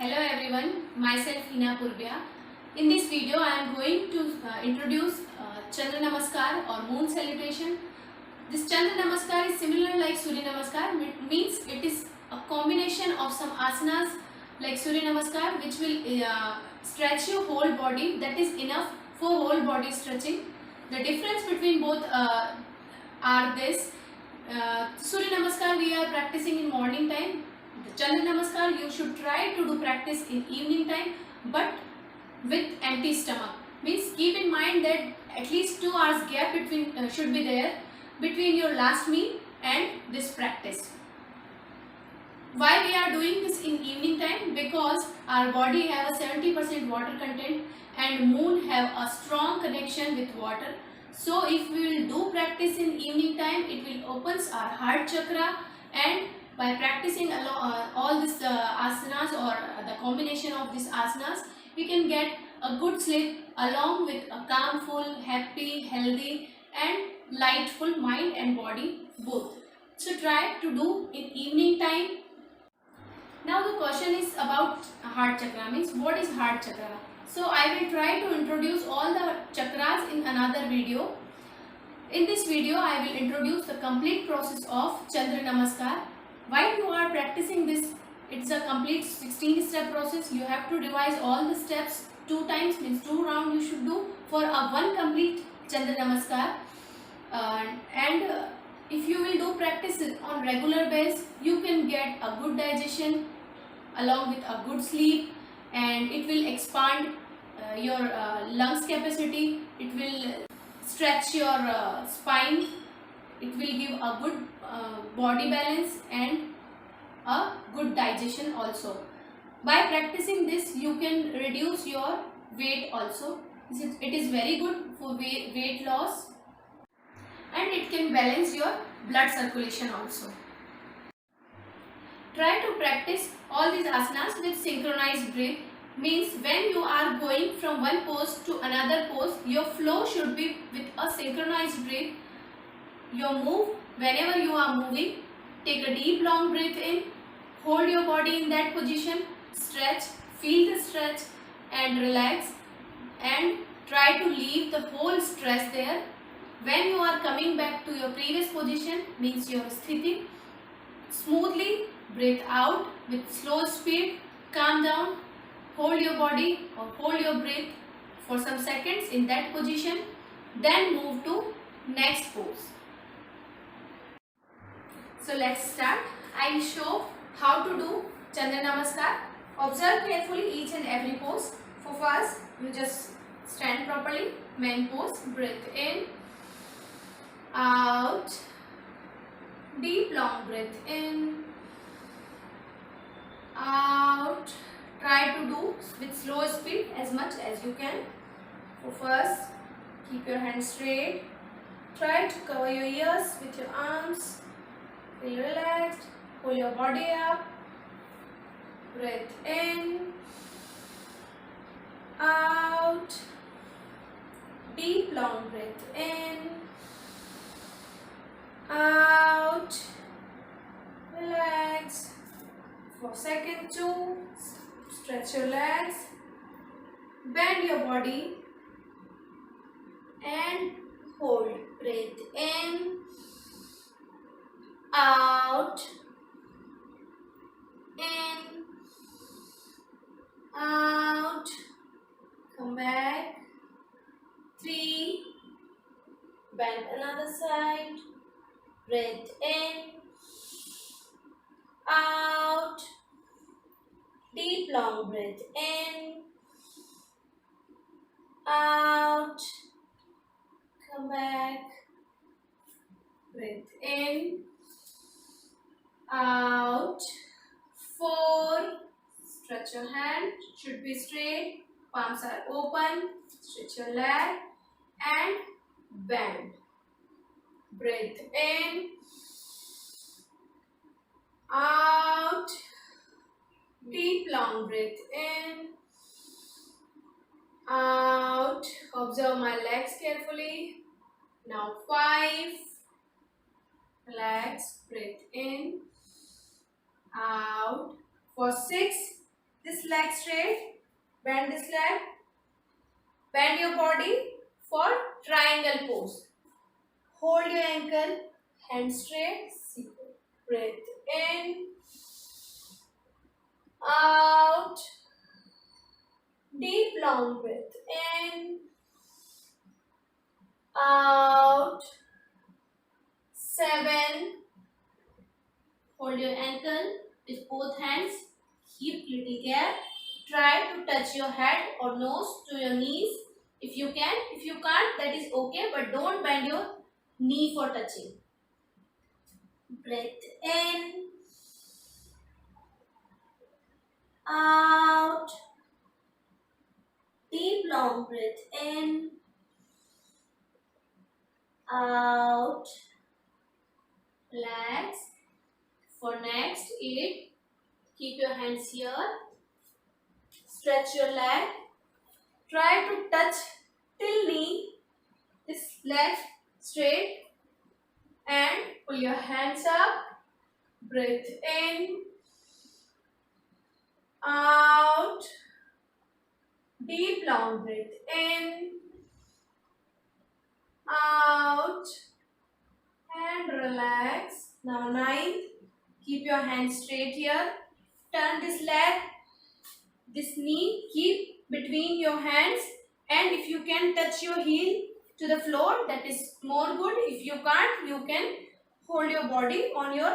Hello everyone, myself Hina Purbia. In this video I am going to introduce Chandra Namaskar or Moon Salutation. This Chandra Namaskar is similar like Surya Namaskar. It means it is a combination of some asanas like Surya Namaskar which will stretch your whole body. That is enough for whole body stretching. The difference between both are this. Surya Namaskar we are practicing in morning time. The Chandra Namaskar you should try to do practice in evening time, but with empty stomach. Means keep in mind that at least 2 hours gap between should be there between your last meal and this practice. Why we are doing this in evening time? Because our body have a 70% water content and moon have a strong connection with water. So if we will do practice in evening time, it will opens our heart chakra, and by practicing all this asanas or the combination of these asanas, we can get a good sleep along with a calmful, happy, healthy and lightful mind and body both. So try to do in evening time. Now the question is about heart chakra, means what is heart chakra? So I will try to introduce all the chakras in another video. In this video I will introduce the complete process of Chandra Namaskar. While you are practicing this, it's a complete 16-step process. You have to revise all the steps 2 times, means 2 rounds you should do for a 1 complete Chandra Namaskar. If you will do practice on regular basis, you can get a good digestion along with a good sleep, and it will expand your lungs capacity. It will stretch your spine. It will give a good body balance and a good digestion also. By practicing this, you can reduce your weight also. It is very good for weight loss, and it can balance your blood circulation also. Try to practice all these asanas with synchronized breath. Means when you are going from one pose to another pose, your flow should be with a synchronized breath. Your move, whenever you are moving, take a deep long breath in, hold your body in that position, stretch, feel the stretch and relax, and try to leave the whole stress there. When you are coming back to your previous position, means your sthiti, smoothly breathe out with slow speed, calm down, hold your body or hold your breath for some seconds in that position, then move to next pose. So let's start. I will show how to do Chandra Namaskar. Observe carefully each and every pose. For first, you just stand properly. Main pose. Breathe in, out, deep long breath in, out. Try to do with slow speed as much as you can. For first, keep your hands straight. Try to cover your ears with your arms. Feel relaxed. Pull your body up. Breathe in, out. Deep long breath in, out. Relax. For second 2, stretch your legs. Bend your body and hold. Breathe in, out, in, out. Come back. 3. Bend another side. Breathe in, out. Deep long breath in, out. Come back. Breathe in, out. 4. Stretch your hand. Should be straight. Palms are open. Stretch your leg and bend. Breathe in, out. Deep long breath in, out. Observe my legs carefully. Now 5. Relax. Breathe in, out. For 6, this this leg straight. Bend this leg. Bend your body for triangle pose. Hold your ankle. Hand straight. Breath in. Out. Deep long breath in. Out. 7. Hold your ankle with both hands. Keep little care. Try to touch your head or nose to your knees if you can. If you can't, that is okay, but don't bend your knee for touching. Breath in. Out. Deep long breath in. Out. Relax. For next 8, keep your hands here. Stretch your leg. Try to touch till knee. This leg straight. And pull your hands up. Breath in. Out. Deep long breath in. Out. And relax. Now 9th. Keep your hands straight here. Turn this leg, this knee, keep between your hands, and if you can touch your heel to the floor, that is more good. If you can't, you can hold your body on your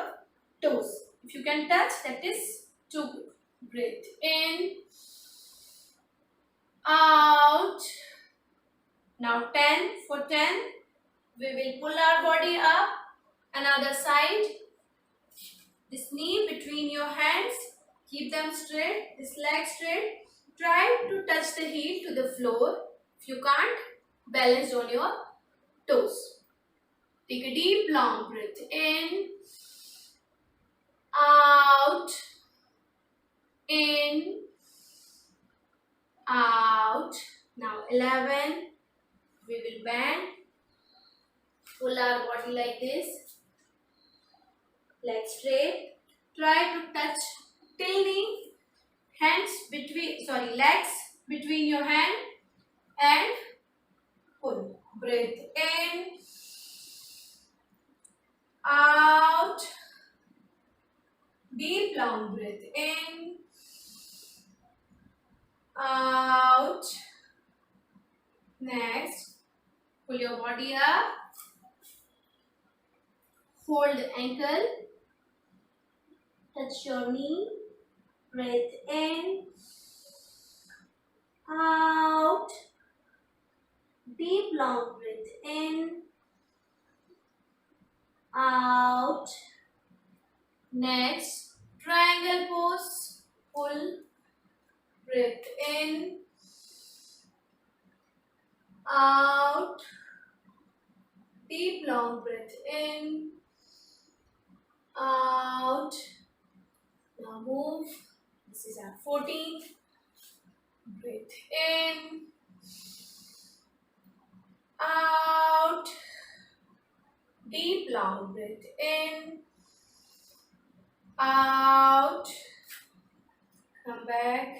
toes. If you can touch, that is too good. Breathe in. Out. Now 10. For 10, we will pull our body up. Another side. This knee between your hands. Keep them straight. This leg straight. Try to touch the heel to the floor. If you can't, balance on your toes. Take a deep long breath in. Out. In. Out. Now 11. We will bend. Pull our body like this. Leg straight. Try to touch till knee. Legs between your hand and pull. Breathe in. Out. Deep long breath in. Out. Next, pull your body up. Hold the ankle. Touch your knee. Breathe in. Out. Deep long breath in. Out. Next, triangle pose. Pull. Breathe in. Out. Deep long breath in. Out. Now move. This is our 14th. Breathe in. Out. Deep long breath in. Out. Come back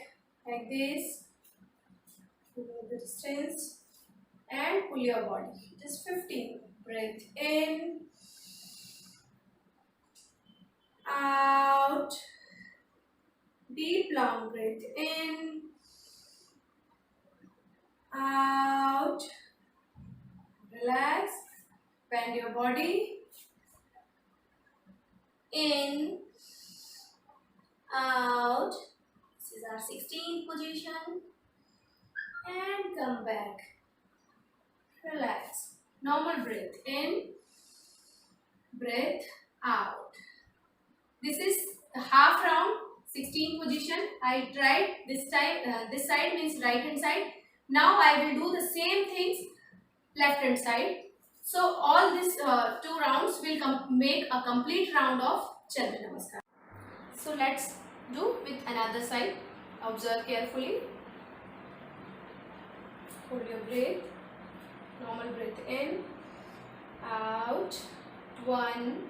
like this. Remove the distance and pull your body. Just 15. Breathe in. Out. Deep long breath in. Out. Relax. Bend your body. In. Out. This is our 16th position. And come back. Relax. Normal breath in. Breath out. This is the half round 16 position. I tried this time. This side means right hand side. Now I will do the same things left hand side. So all these 2 rounds will make a complete round of Chandra Namaskar. So let's do with another side. Observe carefully. Hold your breath. Normal breath in. Out. 1. 2.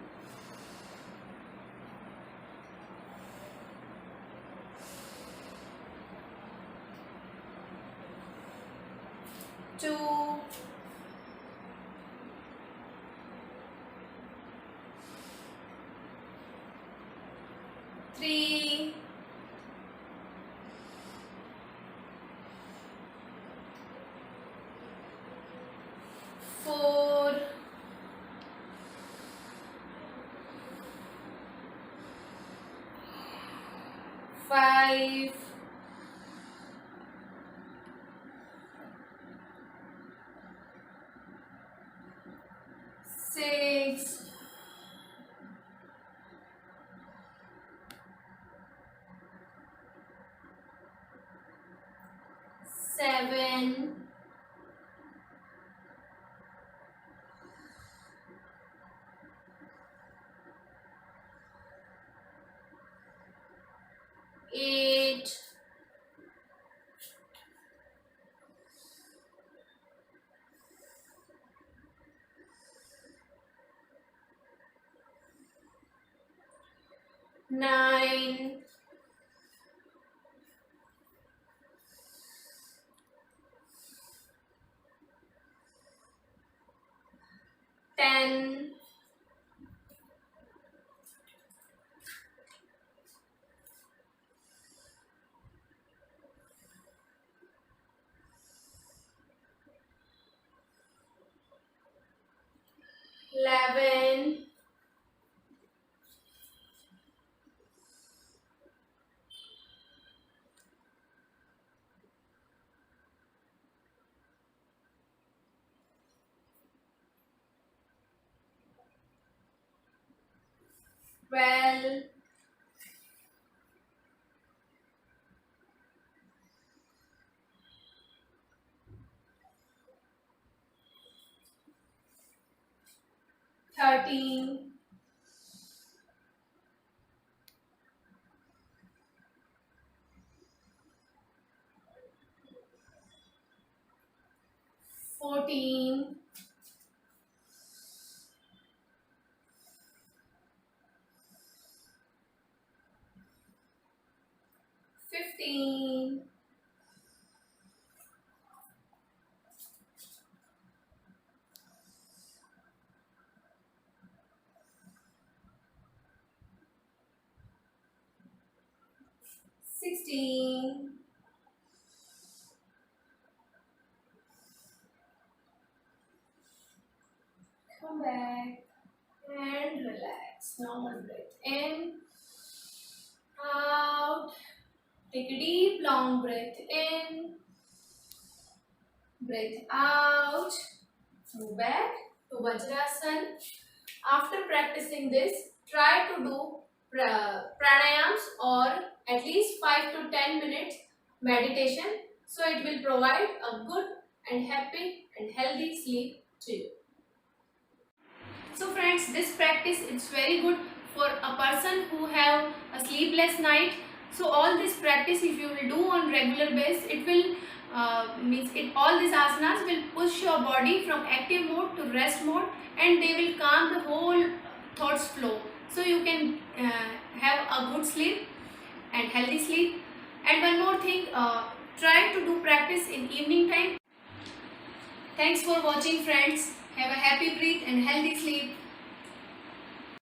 2, 3, 4, 5, 6, 7, 8, 9, 10, 11, 12, 13, 14, 15, 16, come back and relax. Normal breath in, out. Take a deep long breath in, breath out. Move back to Vajrasan. After practicing this, try to do pranayams or at least 5 to 10 minutes meditation, so it will provide a good and happy and healthy sleep to you. So friends, this practice is very good for a person who have a sleepless night. So all this practice, if you will do on regular basis, it will all these asanas will push your body from active mode to rest mode, and they will calm the whole thoughts flow. So you can have a good sleep and healthy sleep. And one more thing, try to do practice in evening time. Thanks for watching friends. Have a happy breath and healthy sleep.